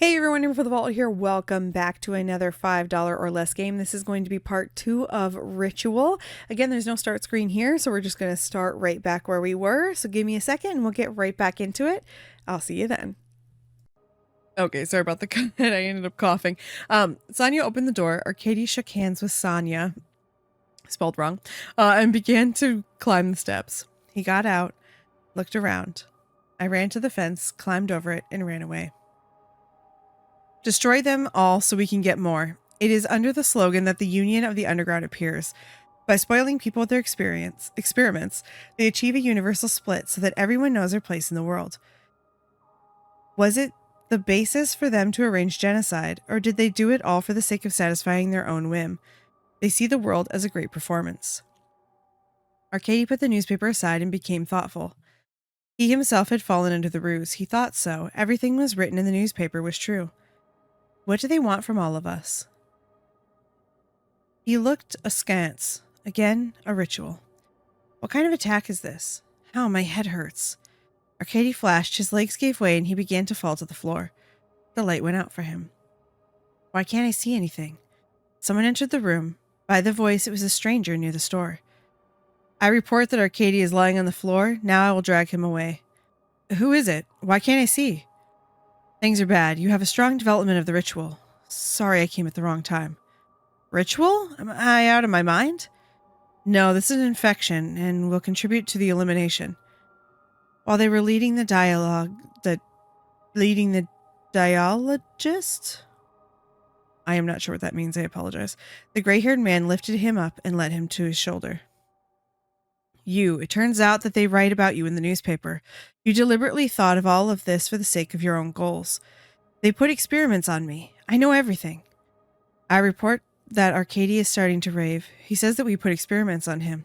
Hey everyone, AmberFrmThVault here. Welcome back to another $5 or less game. This is going to be part 2 of Ritual. Again, there's no start screen here, so we're just going to start right back where we were. So give me a second and we'll get right back into it. I'll see you then. Okay, sorry about the cut. I ended up coughing. Sonia opened the door. Arcady shook hands with Sonia, spelled wrong, and began to climb the steps. He got out, looked around. I ran to the fence, climbed over it, and ran away. Destroy them all so we can get more. It is under the slogan that the Union of the Underground appears. By spoiling people with their experiments, they achieve a universal split so that everyone knows their place in the world. Was it the basis for them to arrange genocide, or did they do it all for the sake of satisfying their own whim? They see the world as a great performance. Arcady put the newspaper aside and became thoughtful. He himself had fallen under the ruse. He thought so. Everything was written in the newspaper was true. What do they want from all of us? He looked askance. Again, a ritual. What kind of attack is this? How my head hurts. Arcady flashed, his legs gave way, and he began to fall to the floor. The light went out for him. Why can't I see anything? Someone entered the room. By the voice, it was a stranger near the store. I report that Arcady is lying on the floor. Now I will drag him away. Who is it? Why can't I see? Things are bad. You have a strong development of the ritual. Sorry I came at the wrong time. Ritual? Am I out of my mind? No, this is an infection and will contribute to the elimination. While they were leading the dialogist? I am not sure what that means. I apologize. The gray-haired man lifted him up and led him to his shoulder. It turns out that they write about you in the newspaper. You deliberately thought of all of this for the sake of your own goals. They put experiments on me. I know everything. I report that Arcady is starting to rave. He says that we put experiments on him.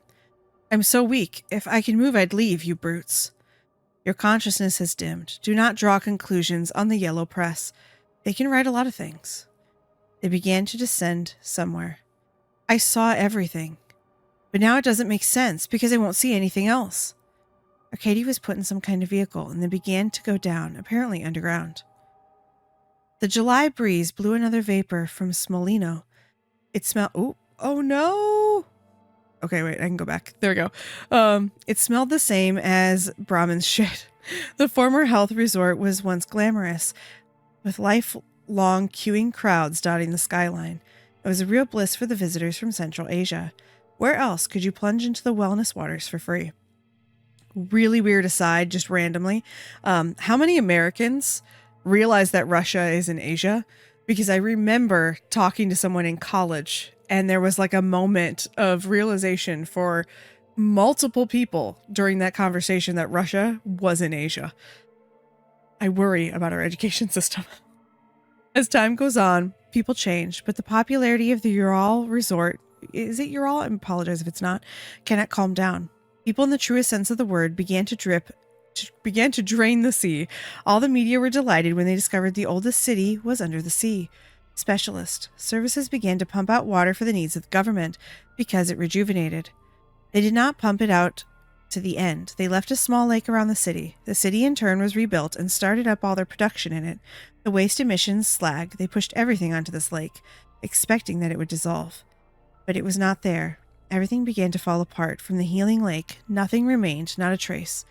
I'm so weak. If I could move, I'd leave, you brutes. Your consciousness has dimmed. Do not draw conclusions on the yellow press. They can write a lot of things. They began to descend somewhere. I saw everything. But now it doesn't make sense because I won't see anything else. Arcady was put in some kind of vehicle and then began to go down, apparently underground. The July breeze blew another vapor from Smolino. It smelled... Oh no! Okay, wait, I can go back. There we go. It smelled the same as Brahmin's shit. The former health resort was once glamorous, with lifelong queuing crowds dotting the skyline. It was a real bliss for the visitors from Central Asia. Where else could you plunge into the wellness waters for free? Really weird aside, just randomly. How many Americans realize that Russia is in Asia? Because I remember talking to someone in college and there was like a moment of realization for multiple people during that conversation that Russia was in Asia. I worry about our education system. As time goes on, people change, but the popularity of the Ural resort, is it Ural? I apologize if it's not, cannot calm down. People in the truest sense of the word began to drain the sea. All the media were delighted when they discovered the oldest city was under the sea. Specialist services began to pump out water for the needs of the government because it rejuvenated. They did not pump it out to the end. They left a small lake around the city. The city in turn was rebuilt and started up all their production in it. The waste emissions, slag, they pushed everything onto this lake, expecting that it would dissolve. But it was not there. Everything began to fall apart. From the healing lake, nothing remained, not a trace.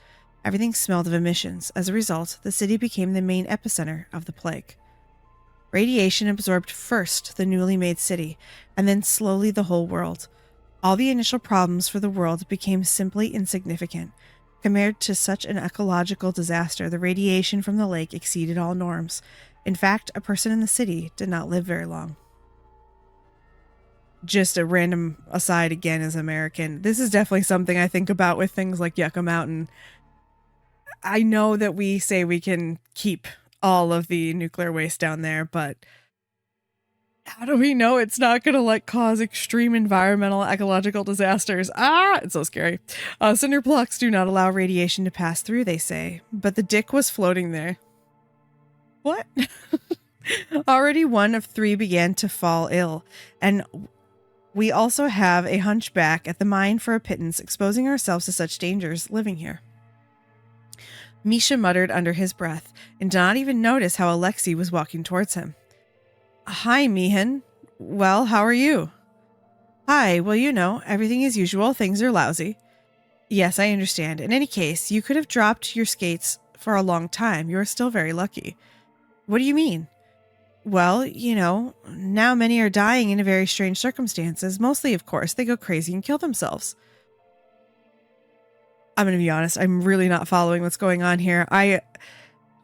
Everything smelled of emissions. As a result, the city became the main epicenter of the plague. Radiation absorbed first the newly made city, and then slowly the whole world. All the initial problems for the world became simply insignificant. Compared to such an ecological disaster, the radiation from the lake exceeded all norms. In fact, a person in the city did not live very long. Just a random aside again as American. This is definitely something I think about with things like Yucca Mountain. I know that we say we can keep all of the nuclear waste down there, but how do we know it's not going to cause extreme environmental ecological disasters? It's so scary. Cinder blocks do not allow radiation to pass through, they say, but the dick was floating there. What? Already one of 3 began to fall ill, and we also have a hunchback at the mine for a pittance, exposing ourselves to such dangers living here. Misha muttered under his breath and did not even notice how Alexei was walking towards him. Hi, Mihan. Well, how are you? Hi, well, you know, everything as usual. Things are lousy. Yes, I understand. In any case, you could have dropped your skates for a long time. You are still very lucky. What do you mean? Well, you know, now many are dying in very strange circumstances. Mostly, of course, they go crazy and kill themselves. I'm going to be honest. I'm really not following what's going on here. I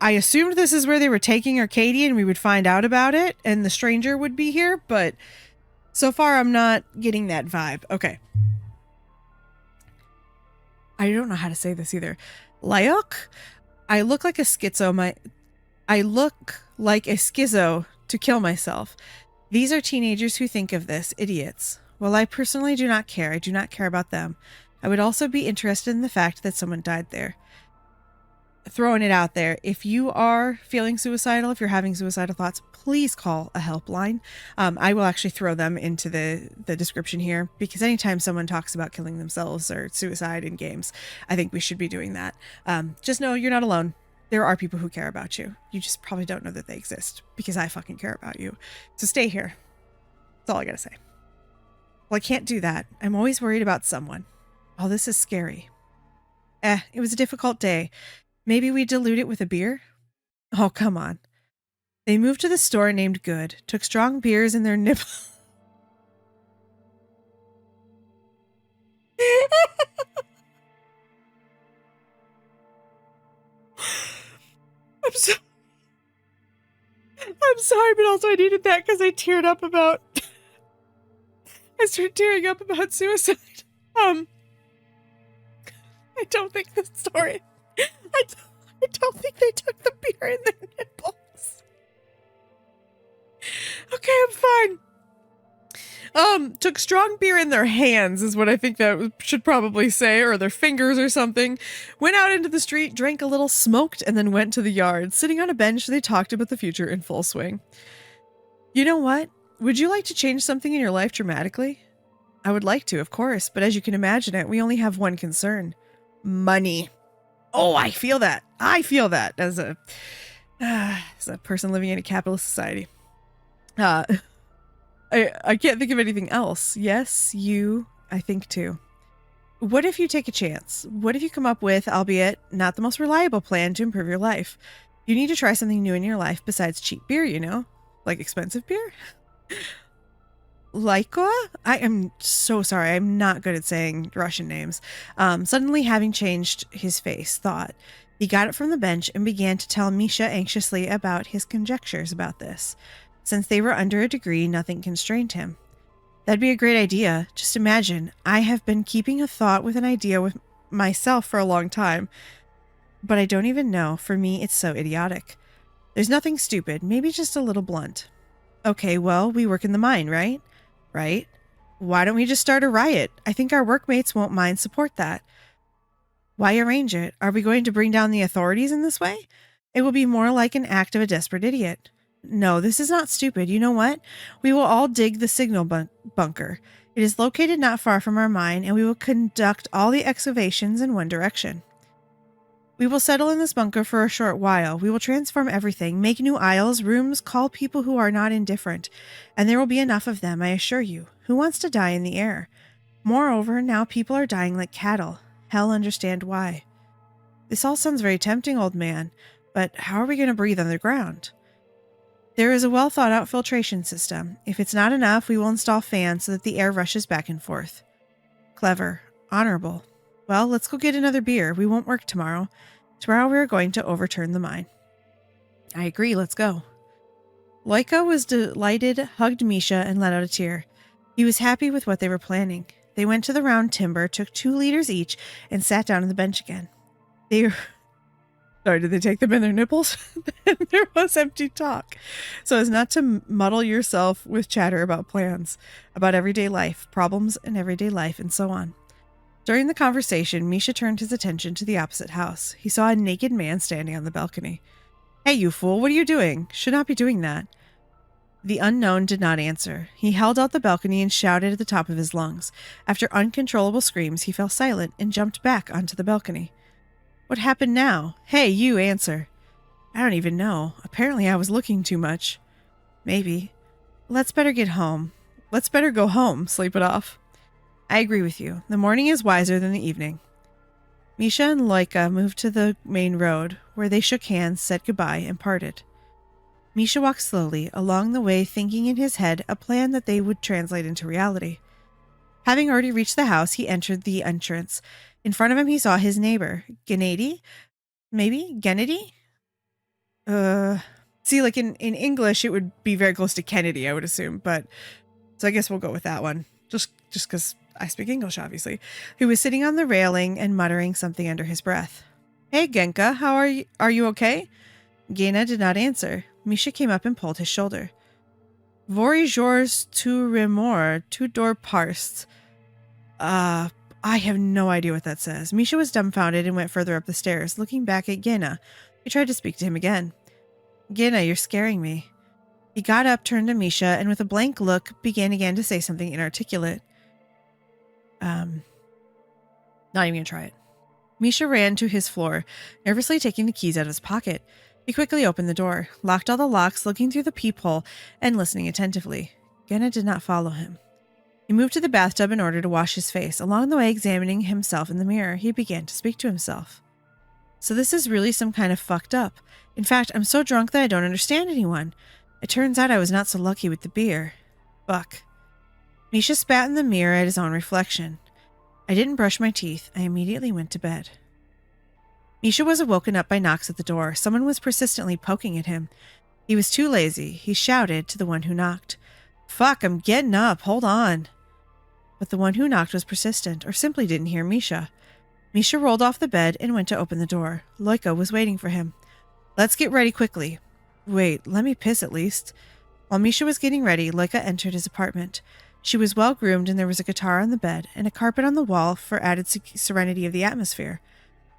assumed this is where they were taking Arcadia and we would find out about it and the stranger would be here, but so far I'm not getting that vibe. Okay. I don't know how to say this either. Lyok? I look like a schizo. I look like a schizo to kill myself. These are teenagers who think of this. Idiots. Well, I personally do not care. I do not care about them. I would also be interested in the fact that someone died there. Throwing it out there. If you are feeling suicidal, if you're having suicidal thoughts, please call a helpline. I will actually throw them into the description here because anytime someone talks about killing themselves or suicide in games, I think we should be doing that. Just know you're not alone. There are people who care about you. You just probably don't know that they exist because I fucking care about you. So stay here. That's all I gotta say. Well, I can't do that. I'm always worried about someone. Oh, this is scary. It was a difficult day. Maybe we dilute it with a beer? Oh, come on. They moved to the store named Good, took strong beers in their nipple. I'm sorry, but also I needed that because I teared up about... I started tearing up about suicide. I don't think the story... I don't think they took the beer in their nipples. Okay, I'm fine. Took strong beer in their hands is what I think that should probably say, or their fingers or something. Went out into the street, drank a little, smoked, and then went to the yard. Sitting on a bench, they talked about the future in full swing. You know what? Would you like to change something in your life dramatically? I would like to, of course, but as you can imagine it, we only have one concern. Money. Oh, I feel that. I feel that as a person living in a capitalist society. I can't think of anything else. Yes, you, I think too. What if you take a chance? What if you come up with, albeit not the most reliable plan to improve your life? You need to try something new in your life besides cheap beer, you know? Like expensive beer? Lyko? I am so sorry. I'm not good at saying Russian names. Suddenly having changed his face, thought. He got up from the bench and began to tell Misha anxiously about his conjectures about this. Since they were under a degree, nothing constrained him. That'd be a great idea. Just imagine, I have been keeping a thought with an idea with myself for a long time. But I don't even know. For me, it's so idiotic. There's nothing stupid, maybe just a little blunt. Okay, well, we work in the mine, right? Right? Why don't we just start a riot? I think our workmates won't mind support that. Why arrange it? Are we going to bring down the authorities in this way? It will be more like an act of a desperate idiot. No, this is not stupid. You know what? We will all dig the signal bunker. It is located not far from our mine, and we will conduct all the excavations in one direction. We will settle in this bunker for a short while. We will transform everything, make new aisles, rooms, call people who are not indifferent. And there will be enough of them, I assure you. Who wants to die in the air? Moreover, now people are dying like cattle. Hell understand why. This all sounds very tempting, old man. But how are we going to breathe underground? There is a well-thought-out filtration system. If it's not enough, we will install fans so that the air rushes back and forth. Clever. Honorable. Well, let's go get another beer. We won't work tomorrow. Tomorrow we are going to overturn the mine. I agree. Let's go. Loika was delighted, hugged Misha, and let out a tear. He was happy with what they were planning. They went to the round timber, took 2 liters each, and sat down on the bench again. Sorry, did they take them in their nipples? Then there was empty talk. So as not to muddle yourself with chatter about plans, about everyday life, problems in everyday life, and so on. During the conversation, Misha turned his attention to the opposite house. He saw a naked man standing on the balcony. Hey, you fool, what are you doing? Should not be doing that. The unknown did not answer. He held out the balcony and shouted at the top of his lungs. After uncontrollable screams, he fell silent and jumped back onto the balcony. What happened now? Hey, you, answer. I don't even know. Apparently I was looking too much. Maybe. Let's better get home. Let's better go home, sleep it off. I agree with you. The morning is wiser than the evening. Misha and Loika moved to the main road, where they shook hands, said goodbye, and parted. Misha walked slowly, along the way thinking in his head a plan that they would translate into reality. Having already reached the house, he entered the entrance. In front of him, he saw his neighbor, Gennady? Maybe? Gennady? See, like in English, it would be very close to Kennedy, I would assume, but so I guess we'll go with that one. Just because I speak English, obviously. Who was sitting on the railing and muttering something under his breath. Hey, Genka, how are you? Are you okay? Gena did not answer. Misha came up and pulled his shoulder. Vori Jors tu remor, tu door parst. I have no idea what that says. Misha was dumbfounded and went further up the stairs, looking back at Gena. He tried to speak to him again. Gena, you're scaring me. He got up, turned to Misha, and with a blank look, began again to say something inarticulate. Not even gonna try it. Misha ran to his floor, nervously taking the keys out of his pocket. He quickly opened the door, locked all the locks, looking through the peephole, and listening attentively. Gena did not follow him. He moved to the bathtub in order to wash his face. Along the way, examining himself in the mirror, he began to speak to himself. So this is really some kind of fucked up. In fact, I'm so drunk that I don't understand anyone. It turns out I was not so lucky with the beer. Fuck. Misha spat in the mirror at his own reflection. I didn't brush my teeth. I immediately went to bed. Misha was woken up by knocks at the door. Someone was persistently poking at him. He was too lazy. He shouted to the one who knocked. Fuck, I'm getting up. Hold on. But the one who knocked was persistent, or simply didn't hear Misha. Misha rolled off the bed and went to open the door. Loika was waiting for him. Let's get ready quickly. Wait, let me piss at least. While Misha was getting ready, Loika entered his apartment. She was well groomed and there was a guitar on the bed and a carpet on the wall for added serenity of the atmosphere.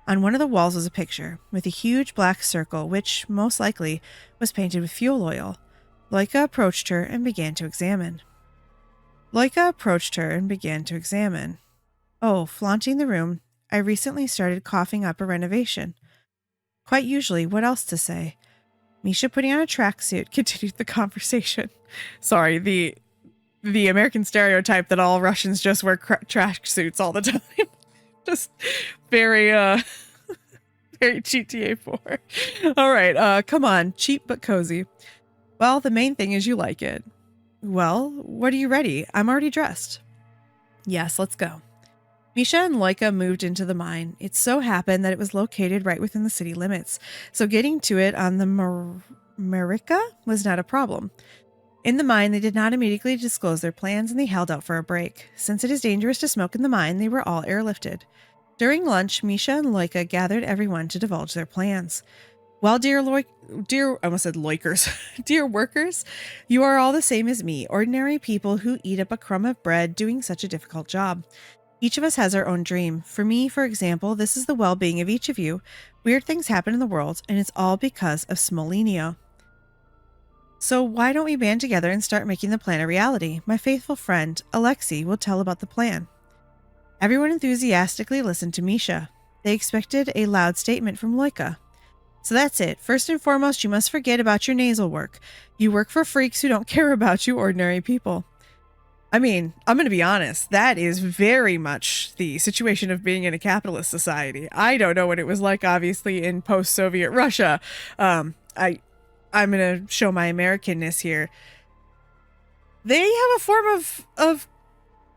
On one of the walls was a picture with a huge black circle, which, most likely, was painted with fuel oil. Loika approached her and began to examine. Oh, flaunting the room, I recently started coughing up a renovation. Quite usually, what else to say? Misha, putting on a tracksuit, continued the conversation. Sorry, the American stereotype that all Russians just wear tracksuits all the time. Just very, very GTA 4. All right, come on, cheap but cozy. Well, the main thing is you like it. Well, what are you ready? I'm already dressed. Yes, let's go. Misha and Loika moved into the mine. It so happened that it was located right within the city limits, so getting to it on the Marika was not a problem. In the mine, they did not immediately disclose their plans and they held out for a break. Since it is dangerous to smoke in the mine, they were all airlifted. During lunch, Misha and Loika gathered everyone to divulge their plans. Well, dear workers, you are all the same as me, ordinary people who eat up a crumb of bread doing such a difficult job. Each of us has our own dream. For me, for example, this is the well-being of each of you. Weird things happen in the world, and it's all because of Smolenio. So why don't we band together and start making the plan a reality? My faithful friend, Alexei, will tell about the plan. Everyone enthusiastically listened to Misha. They expected a loud statement from Loika. So that's it. First and foremost, you must forget about your nasal work. You work for freaks who don't care about you ordinary people. I mean, I'm going to be honest. That is very much the situation of being in a capitalist society. I don't know what it was like, obviously, in post-Soviet Russia. I'm going to show my Americanness here. They have a form of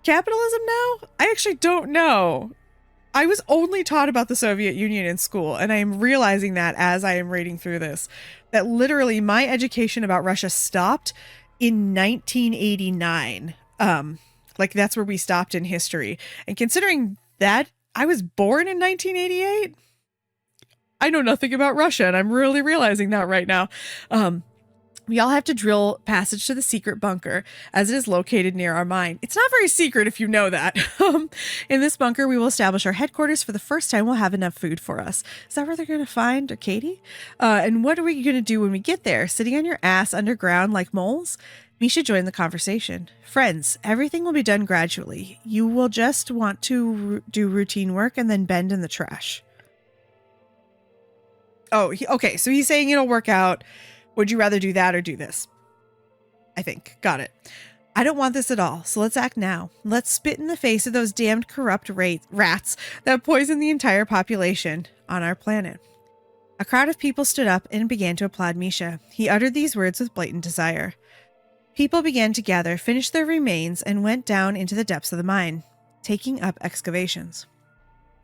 capitalism now? I actually don't know. I was only taught about the Soviet Union in school, and I am realizing that as I am reading through this, that literally my education about Russia stopped in 1989. Like that's where we stopped in history. And considering that I was born in 1988, I know nothing about Russia, and I'm really realizing that right now. We all have to drill passage to the secret bunker, as it is located near our mine. It's not very secret if you know that. In this bunker, we will establish our headquarters. For the first time, we'll have enough food for us. Is that where they're going to find or Katie? And what are we going to do when we get there? Sitting on your ass underground like moles? Misha joined the conversation. Friends, everything will be done gradually. You will just want to do routine work and then bend in the trash. Okay. So he's saying it'll work out. Would you rather do that or do this? I think. Got it. I don't want this at all, so let's act now. Let's spit in the face of those damned corrupt rats that poison the entire population on our planet. A crowd of people stood up and began to applaud Misha. He uttered these words with blatant desire. People began to gather, finished their remains, and went down into the depths of the mine, taking up excavations.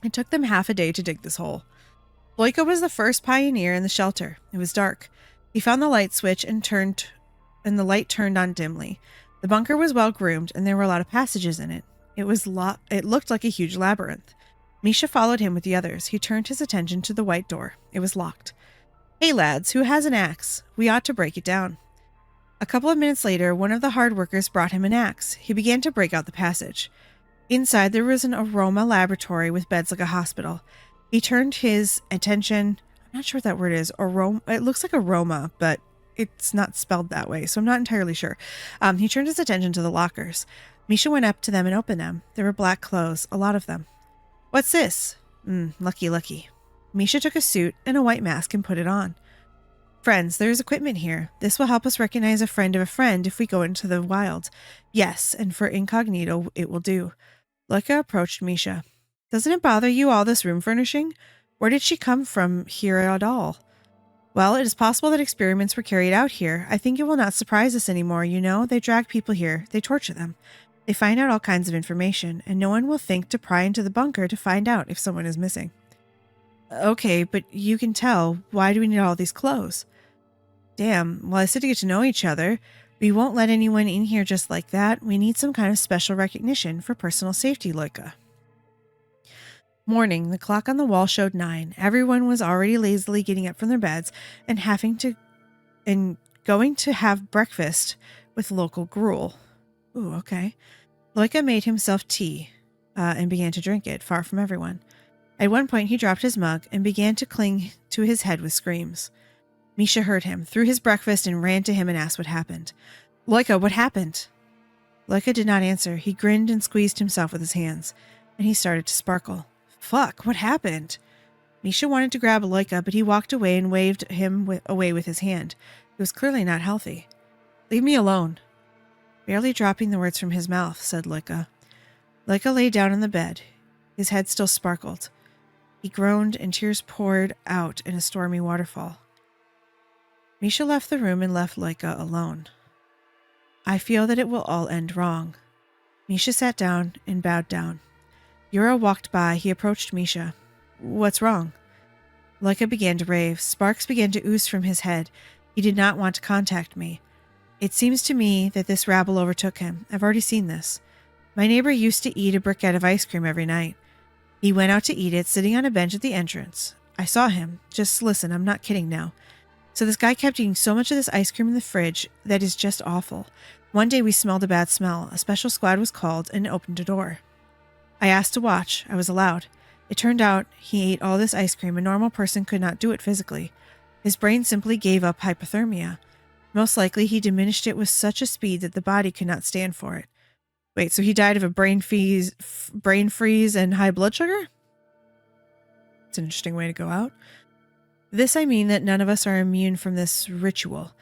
It took them half a day to dig this hole. Loika was the first pioneer in the shelter. It was dark. He found the light switch and the light turned on dimly. The bunker was well groomed, and there were a lot of passages in it. It looked like a huge labyrinth. Misha followed him with the others. He turned his attention to the white door. It was locked. Hey lads, who has an axe? We ought to break it down. A couple of minutes later, one of the hard workers brought him an axe. He began to break out the passage. Inside, there was an aroma laboratory with beds like a hospital. He turned his attention... I'm not sure what that word is. Aroma. It looks like aroma, but it's not spelled that way, so I'm not entirely sure. He turned his attention to the lockers. Misha went up to them and opened them. There were black clothes, a lot of them. What's this? Lucky. Misha took a suit and a white mask and put it on. Friends, there is equipment here. This will help us recognize a friend of a friend if we go into the wild. Yes, and for incognito, it will do. Loika approached Misha. Doesn't it bother you, all this room furnishing? Where did she come from here at all? Well, it is possible that experiments were carried out here. I think it will not surprise us anymore, you know. They drag people here. They torture them. They find out all kinds of information, and no one will think to pry into the bunker to find out if someone is missing. Okay, but you can tell. Why do we need all these clothes? Damn, well, I said to get to know each other. We won't let anyone in here just like that. We need some kind of special recognition for personal safety, Loika. Morning, the clock on the wall showed 9. Everyone was already lazily getting up from their beds and going to have breakfast with local gruel. Ooh, okay. Loika made himself tea and began to drink it, far from everyone. At one point, he dropped his mug and began to cling to his head with screams. Misha heard him, threw his breakfast, and ran to him and asked what happened. Loika, what happened? Loika did not answer. He grinned and squeezed himself with his hands, and he started to sparkle. Fuck, what happened? Misha wanted to grab Loika, but he walked away and waved him away with his hand. He was clearly not healthy. Leave me alone. Barely dropping the words from his mouth, said Loika. Loika lay down on the bed. His head still sparkled. He groaned, and tears poured out in a stormy waterfall. Misha left the room and left Loika alone. I feel that it will all end wrong. Misha sat down and bowed down. Yura walked by. He approached Misha. What's wrong? Loika began to rave. Sparks began to ooze from his head. He did not want to contact me. It seems to me that this rabble overtook him. I've already seen this. My neighbor used to eat a briquette of ice cream every night. He went out to eat it, sitting on a bench at the entrance. I saw him. Just listen, I'm not kidding now. So this guy kept eating so much of this ice cream in the fridge that is just awful. One day we smelled a bad smell. A special squad was called and opened a door. I asked to watch. I was allowed. It turned out he ate all this ice cream. A normal person could not do it physically. His brain simply gave up hypothermia. Most likely he diminished it with such a speed that the body could not stand for it. Wait, so he died of a brain freeze and high blood sugar? It's an interesting way to go out. This I mean that none of us are immune from this ritual.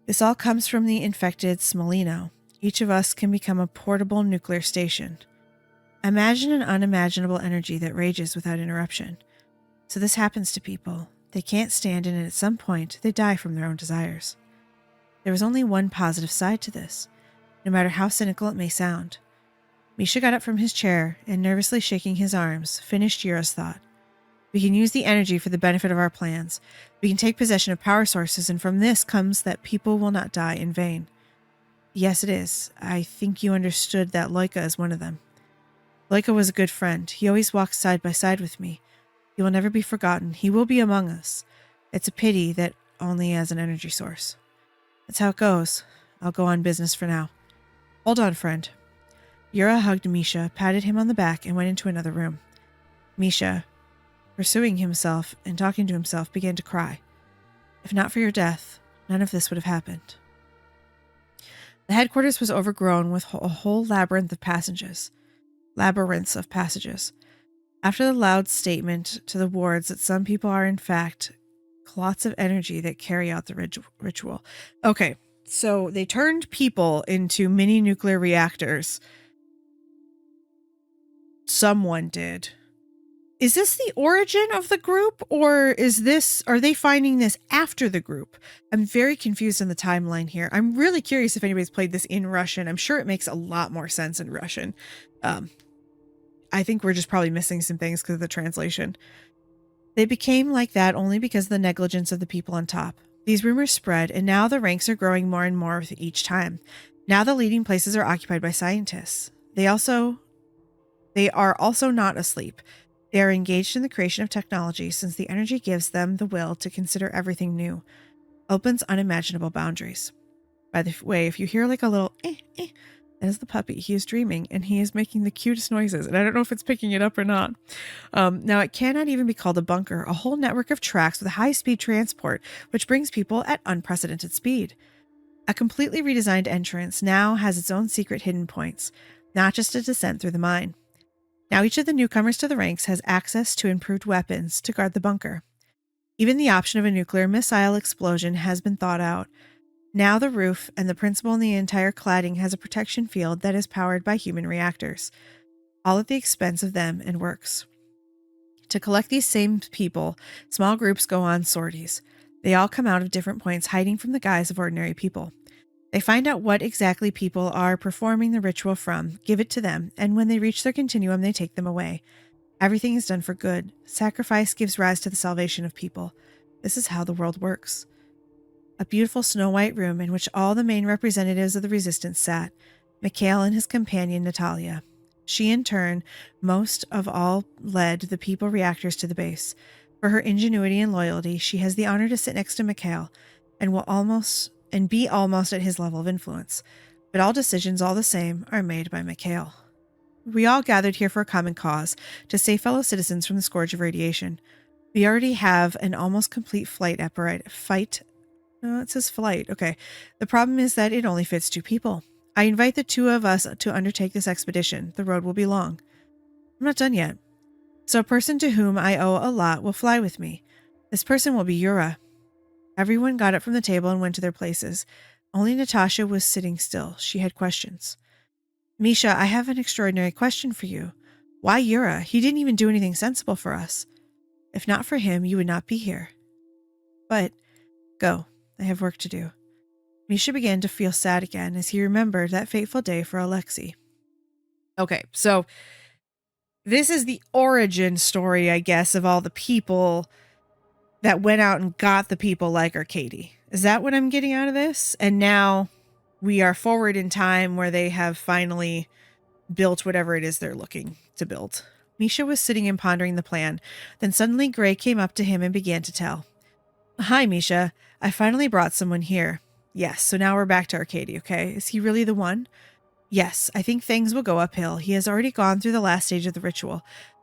This all comes from the infected Smolino. Each of us can become a portable nuclear station. Imagine an unimaginable energy that rages without interruption. So this happens to people. They can't stand it, and at some point, they die from their own desires. There was only one positive side to this, no matter how cynical it may sound. Misha got up from his chair and, nervously shaking his arms, finished Yura's thought. We can use the energy for the benefit of our plans. We can take possession of power sources, and from this comes that people will not die in vain. Yes, it is. I think you understood that Loika is one of them. Loika was a good friend. He always walked side by side with me. He will never be forgotten. He will be among us. It's a pity that only as an energy source. That's how it goes. I'll go on business for now. Hold on, friend. Yura hugged Misha, patted him on the back, and went into another room. Misha, pursuing himself and talking to himself, began to cry. If not for your death, none of this would have happened. The headquarters was overgrown with a whole labyrinths of passages. After the loud statement to the wards that some people are in fact clots of energy that carry out the ritual. Okay, so they turned people into mini nuclear reactors. Someone did. Is this the origin of the group, or are they finding this after the group? I'm very confused in the timeline here. I'm really curious if anybody's played this in Russian. I'm sure it makes a lot more sense in Russian. I think we're just probably missing some things because of the translation. They became like that only because of the negligence of the people on top. These rumors spread, and now the ranks are growing more and more with each time. Now the leading places are occupied by scientists. They are also not asleep. They are engaged in the creation of technology since the energy gives them the will to consider everything new, opens unimaginable boundaries. By the way, if you hear like a little that is the puppy. He is dreaming and he is making the cutest noises, and I don't know if it's picking it up or not. Now, it cannot even be called a bunker, a whole network of tracks with high-speed transport, which brings people at unprecedented speed. A completely redesigned entrance now has its own secret hidden points, not just a descent through the mine. Now each of the newcomers to the ranks has access to improved weapons to guard the bunker. Even the option of a nuclear missile explosion has been thought out. Now the roof and the principal in the entire cladding has a protection field that is powered by human reactors, all at the expense of them and works. To collect these same people, small groups go on sorties. They all come out of different points, hiding from the guise of ordinary people. They find out what exactly people are performing the ritual from, give it to them, and when they reach their continuum, they take them away. Everything is done for good. Sacrifice gives rise to the salvation of people. This is how the world works. A beautiful snow-white room in which all the main representatives of the resistance sat, Mikhail and his companion Natalia. She, in turn, most of all led the people reactors to the base. For her ingenuity and loyalty, she has the honor to sit next to Mikhail and be almost at his level of influence. But all decisions, all the same, are made by Mikhail. We all gathered here for a common cause, to save fellow citizens from the scourge of radiation. We already have an almost complete flight apparatus. It says flight. Okay. The problem is that it only fits 2 people. I invite the 2 of us to undertake this expedition. The road will be long. I'm not done yet. So a person to whom I owe a lot will fly with me. This person will be Yura. Everyone got up from the table and went to their places. Only Natasha was sitting still. She had questions. Misha, I have an extraordinary question for you. Why Yura? He didn't even do anything sensible for us. If not for him, you would not be here. But go. I have work to do. Misha began to feel sad again as he remembered that fateful day for Alexei. Okay, so this is the origin story, I guess, of all the people that went out and got the people like Arkady. Is that what I'm getting out of this? And now we are forward in time where they have finally built whatever it is they're looking to build. Misha was sitting and pondering the plan. Then suddenly Gray came up to him and began to tell. Hi, Misha. I finally brought someone here. Yes, so now we're back to Arkady, okay? Is he really the one? Yes, I think things will go uphill. He has already gone through the last stage of the ritual.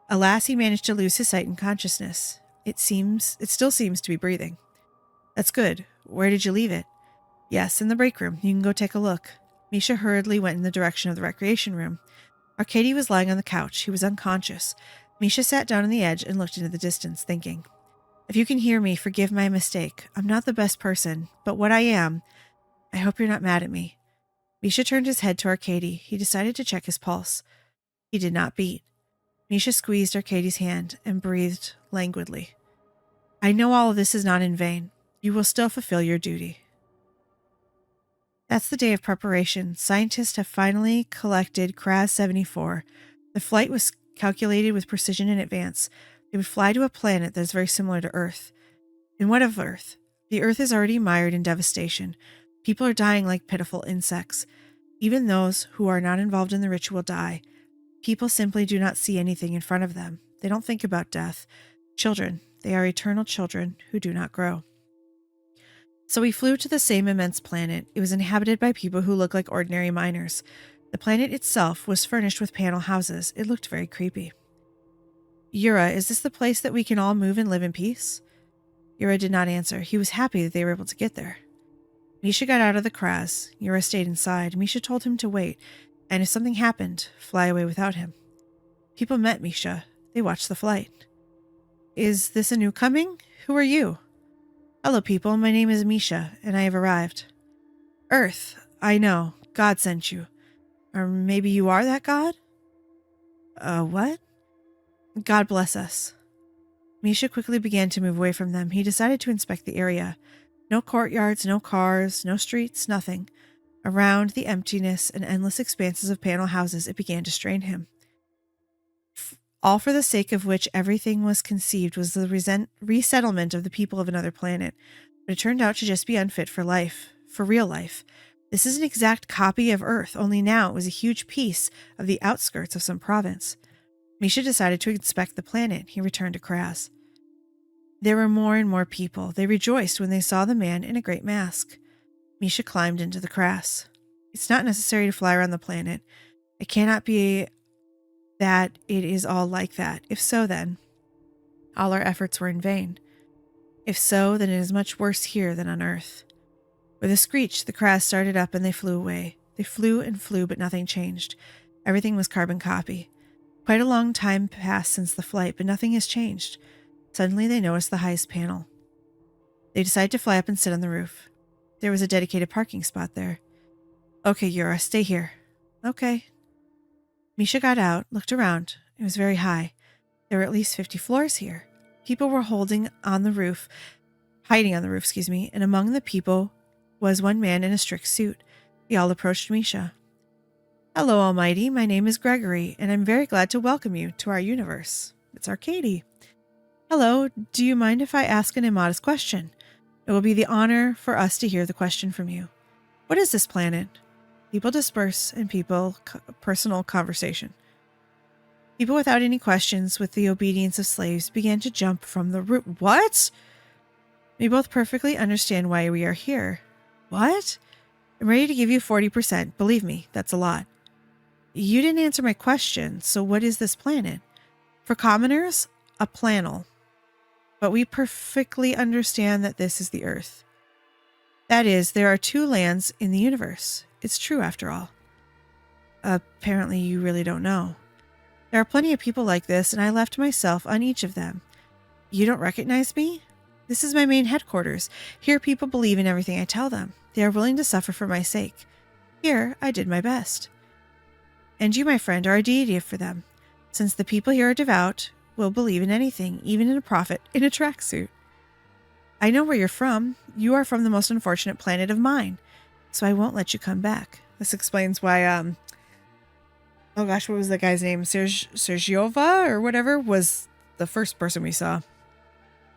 Alas, he managed to lose his sight and consciousness. It still seems to be breathing. That's good. Where did you leave it? Yes, in the break room. You can go take a look. Misha hurriedly went in the direction of the recreation room. Arkady was lying on the couch. He was unconscious. Misha sat down on the edge and looked into the distance, thinking, if you can hear me, forgive my mistake. I'm not the best person, but what I am, I hope you're not mad at me. Misha turned his head to Arkady. He decided to check his pulse. He did not beat. Misha squeezed Arkady's hand and breathed languidly. I know all of this is not in vain. You will still fulfill your duty. That's the day of preparation. Scientists have finally collected Kraz 74. The flight was calculated with precision in advance. They would fly to a planet that is very similar to Earth. And what of Earth? The Earth is already mired in devastation. People are dying like pitiful insects. Even those who are not involved in the ritual die. People simply do not see anything in front of them. They don't think about death. Children, they are eternal children who do not grow. So we flew to the same immense planet. It was inhabited by people who looked like ordinary miners. The planet itself was furnished with panel houses. It looked very creepy. Yura, is this the place that we can all move and live in peace? Yura did not answer. He was happy that they were able to get there. Misha got out of the Kraz. Yura stayed inside. Misha told him to wait, and if something happened, fly away without him. People met Misha. They watched the flight. Is this a new coming? Who are you? Hello, people. My name is Misha, and I have arrived. Earth. I know. God sent you. Or maybe you are that God? What? God bless us. Misha quickly began to move away from them. He decided to inspect the area. No courtyards, no cars, no streets, nothing. Around the emptiness and endless expanses of panel houses, it began to strain him. All for the sake of which everything was conceived was the resettlement of the people of another planet. But it turned out to just be unfit for life, for real life. This is an exact copy of Earth, only now it was a huge piece of the outskirts of some province. Misha decided to inspect the planet. He returned to Kraz. There were more and more people. They rejoiced when they saw the man in a great mask. Misha climbed into the Kraz. It's not necessary to fly around the planet. It cannot be that it is all like that. If so, then all our efforts were in vain. If so, then it is much worse here than on Earth. With a screech, the Kraz started up and they flew away. They flew and flew, but nothing changed. Everything was carbon copy. Quite a long time passed since the flight, but nothing has changed. Suddenly, they noticed the highest panel. They decided to fly up and sit on the roof. There was a dedicated parking spot there. Okay, Yura, stay here. Okay. Misha got out, looked around. It was very high. There were at least 50 floors here. People were hiding on the roof, and among the people was one man in a strict suit. They all approached Misha. Hello, Almighty. My name is Gregory, and I'm very glad to welcome you to our universe. It's Arcady. Hello, do you mind if I ask an immodest question? It will be the honor for us to hear the question from you. What is this planet? People disperse and personal conversation. People without any questions, with the obedience of slaves, began to jump from the roof. What? We both perfectly understand why we are here. What? I'm ready to give you 40%. Believe me, that's a lot. You didn't answer my question, so what is this planet? For commoners, a planel. But we perfectly understand that this is the Earth. That is, there are two lands in the universe. It's true, after all. Apparently, you really don't know. There are plenty of people like this, and I left myself on each of them. You don't recognize me? This is my main headquarters. Here, people believe in everything I tell them. They are willing to suffer for my sake. Here, I did my best. And you, my friend, are a deity for them. Since the people here are devout, will believe in anything, even in a prophet in a tracksuit. I know where you're from. You are from the most unfortunate planet of mine, so I won't let you come back. This explains why, oh gosh, what was that guy's name? Sergiova or whatever was the first person we saw.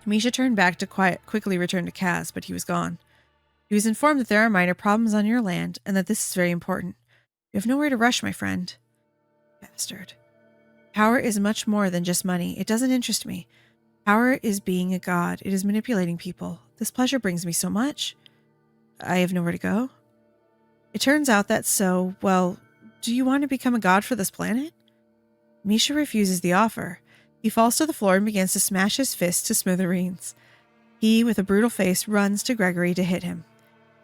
Misha turned back to quickly return to Kaz, but he was gone. He was informed that there are minor problems on your land and that this is very important. You have nowhere to rush, my friend. Bastard. Power is much more than just money. It doesn't interest me. Power is being a god. It is manipulating people. This pleasure brings me so much. I have nowhere to go. It turns out that so, well, do you want to become a god for this planet? Misha refuses the offer. He falls to the floor and begins to smash his fist to smithereens. He, with a brutal face, runs to Gregory to hit him.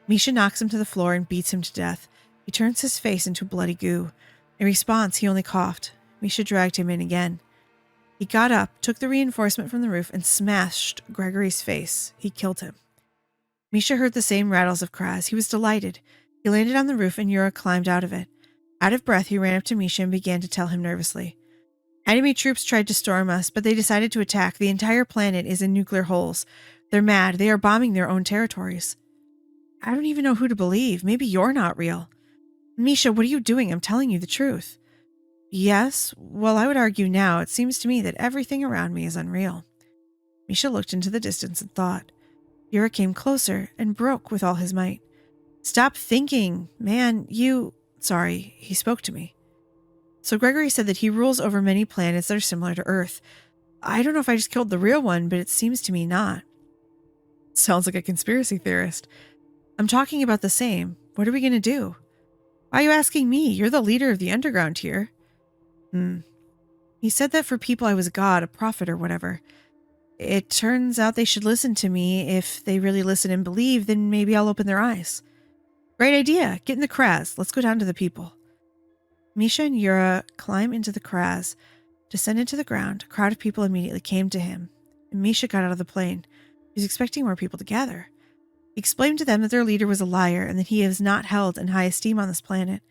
Misha knocks him to the floor and beats him to death. He turns his face into bloody goo. In response, he only coughed. Misha dragged him in again. He got up, took the reinforcement from the roof, and smashed Gregory's face. He killed him. Misha heard the same rattles of Kraz. He was delighted. He landed on the roof and Yura climbed out of it. Out of breath, he ran up to Misha and began to tell him nervously. Enemy troops tried to storm us, but they decided to attack. The entire planet is in nuclear holes. They're mad. They are bombing their own territories. I don't even know who to believe. Maybe you're not real. Misha, what are you doing? I'm telling you the truth. Yes? Well, I would argue now. It seems to me that everything around me is unreal. Misha looked into the distance and thought. Yura came closer and broke with all his might. Stop thinking, man, Sorry, he spoke to me. So Gregory said that he rules over many planets that are similar to Earth. I don't know if I just killed the real one, but it seems to me not. Sounds like a conspiracy theorist. I'm talking about the same. What are we going to do? Why are you asking me? You're the leader of the underground here. He said that for people I was a god, a prophet, or whatever. It turns out they should listen to me. If they really listen and believe, then maybe I'll open their eyes. Great idea. Get in the Kraz. Let's go down to the people. Misha and Yura climb into the Kraz, descended to the ground. A crowd of people immediately came to him, and Misha got out of the plane. He was expecting more people to gather. He explained to them that their leader was a liar and that he is not held in high esteem on this planet,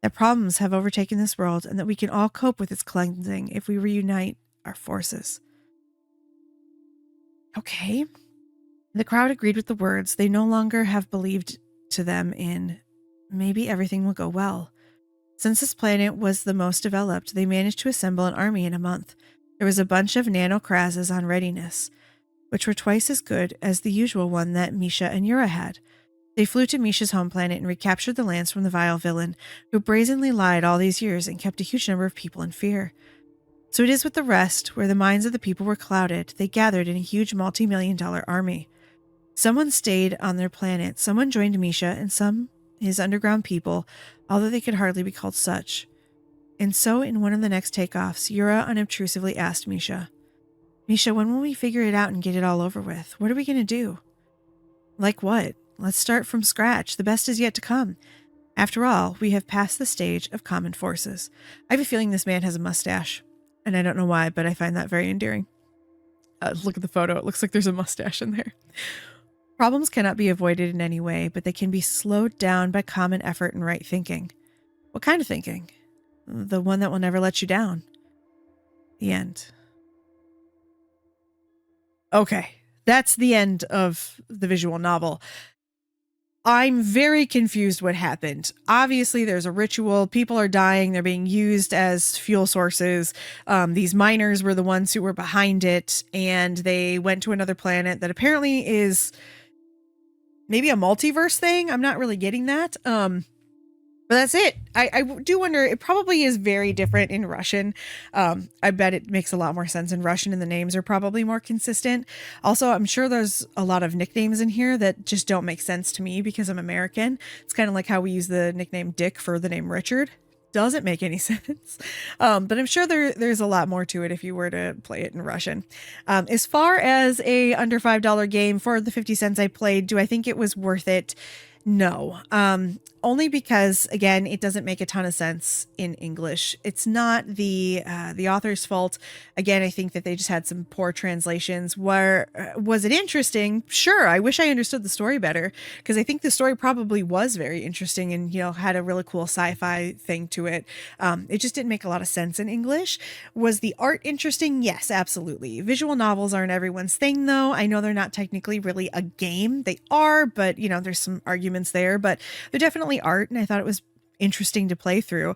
that problems have overtaken this world and that we can all cope with its cleansing if we reunite our forces. Okay. The crowd agreed with the words. They no longer have believed to them in maybe everything will go well. Since this planet was the most developed, they managed to assemble an army in a month. There was a bunch of nano-Krazes on readiness, which were twice as good as the usual one that Misha and Yura had. They flew to Misha's home planet and recaptured the lands from the vile villain, who brazenly lied all these years and kept a huge number of people in fear. So it is with the rest, where the minds of the people were clouded, they gathered in a huge multi-million-dollar army. Someone stayed on their planet, someone joined Misha, and some, his underground people, although they could hardly be called such. And so, in one of the next takeoffs, Yura unobtrusively asked Misha, "Misha, when will we figure it out and get it all over with? What are we going to do?" "Like what? Let's start from scratch. The best is yet to come. After all, we have passed the stage of common forces." I have a feeling this man has a mustache, and I don't know why, but I find that very endearing. Look at the photo. It looks like there's a mustache in there. Problems cannot be avoided in any way, but they can be slowed down by common effort and right thinking. What kind of thinking? The one that will never let you down. The end. Okay, that's the end of the visual novel. I'm very confused what happened. Obviously, there's a ritual. People are dying. They're being used as fuel sources. These miners were the ones who were behind it, and they went to another planet that apparently is maybe a multiverse thing. I'm not really getting that. But that's it. I do wonder, it probably is very different in Russian. I bet it makes a lot more sense in Russian, and the names are probably more consistent. Also, I'm sure there's a lot of nicknames in here that just don't make sense to me because I'm American. It's kind of like how we use the nickname Dick for the name Richard. Doesn't make any sense. But I'm sure there's a lot more to it if you were to play it in Russian. As far as a under $5 game for the 50 cents I played, do I think it was worth it? No. Only because, again, it doesn't make a ton of sense in English. It's not the author's fault. Again, I think that they just had some poor translations. Was it interesting? Sure. I wish I understood the story better, because I think the story probably was very interesting and, had a really cool sci-fi thing to it. It just didn't make a lot of sense in English. Was the art interesting? Yes, absolutely. Visual novels aren't everyone's thing, though. I know they're not technically really a game. They are, but, there's some arguments there, but they're definitely art, and I thought it was interesting to play through.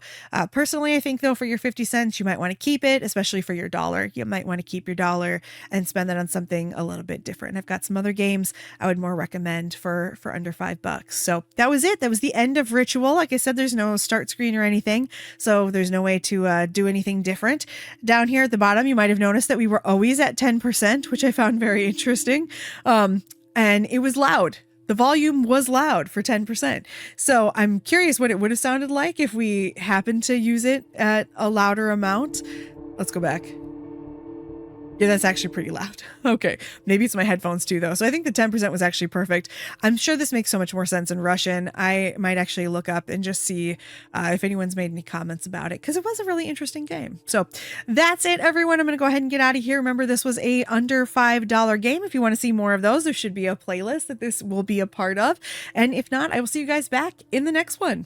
Personally, I think, though, for your 50 cents, you might want to keep it, especially for your $1. You might want to keep your $1 and spend that on something a little bit different. I've got some other games I would more recommend for under $5. So that was it. That was the end of Ritual. Like I said, there's no start screen or anything, so there's no way to do anything different. Down here at the bottom, you might have noticed that we were always at 10%, which I found very interesting. And it was loud. The volume was loud for 10%. So I'm curious what it would have sounded like if we happened to use it at a louder amount. Let's go back. Yeah, that's actually pretty loud. Okay, maybe it's my headphones too, though. So I think the 10% was actually perfect. I'm sure this makes so much more sense in Russian. I might actually look up and just see if anyone's made any comments about it, because it was a really interesting game. So that's it, everyone. I'm going to go ahead and get out of here. Remember, this was a under $5 game. If you want to see more of those, there should be a playlist that this will be a part of. And if not, I will see you guys back in the next one.